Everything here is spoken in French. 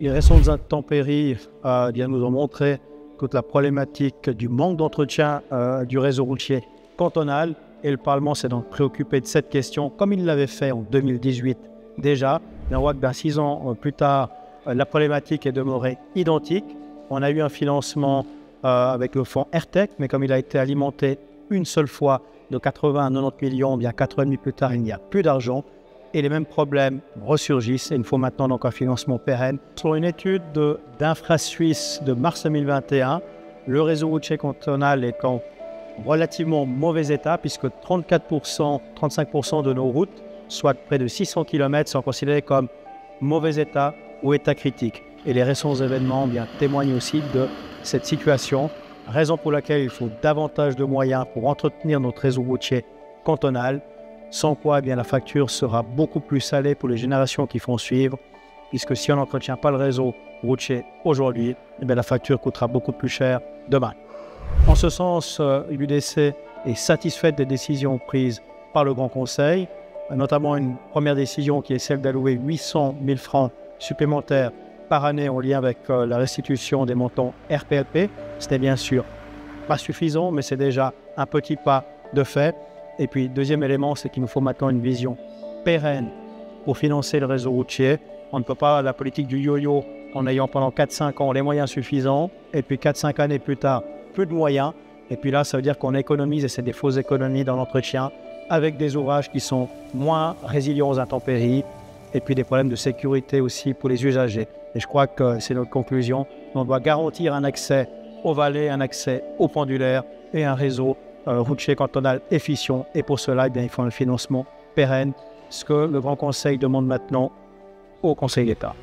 Les récentes intempéries nous ont montré toute la problématique du manque d'entretien du réseau routier cantonal, et le Parlement s'est donc préoccupé de cette question, comme il l'avait fait en 2018 déjà. Mais on voit que 6 ans plus tard, la problématique est demeurée identique. On a eu un financement avec le fonds AirTech, mais comme il a été alimenté une seule fois de 80 à 90 millions, bien 4 ans et demi plus tard, il n'y a plus d'argent. Et les mêmes problèmes ressurgissent et il faut maintenant donc un financement pérenne. Selon une étude d'Infra-Suisse de mars 2021, le réseau routier cantonal est en relativement mauvais état puisque 34%, 35% de nos routes, soit près de 600 km, sont considérées comme mauvais état ou état critique. Et les récents événements témoignent aussi de cette situation, raison pour laquelle il faut davantage de moyens pour entretenir notre réseau routier cantonal. Sans quoi, la facture sera beaucoup plus salée pour les générations qui vont suivre, puisque si on n'entretient pas le réseau routier aujourd'hui, la facture coûtera beaucoup plus cher demain. En ce sens, l'UDC est satisfaite des décisions prises par le Grand Conseil, notamment une première décision qui est celle d'allouer 800 000 francs supplémentaires par année en lien avec la restitution des montants RPLP. Ce n'est bien sûr pas suffisant, mais c'est déjà un petit pas de fait. Et puis, deuxième élément, c'est qu'il nous faut maintenant une vision pérenne pour financer le réseau routier. On ne peut pas la politique du yo-yo en ayant pendant 4-5 ans les moyens suffisants, et puis 4-5 années plus tard, plus de moyens. Et puis là, ça veut dire qu'on économise, et c'est des fausses économies dans l'entretien, avec des ouvrages qui sont moins résilients aux intempéries, et puis des problèmes de sécurité aussi pour les usagers. Et je crois que c'est notre conclusion. On doit garantir un accès aux vallées, un accès aux pendulaires et un réseau routier cantonal efficient, et pour cela, il faut un financement pérenne, ce que le Grand Conseil demande maintenant au Conseil d'État.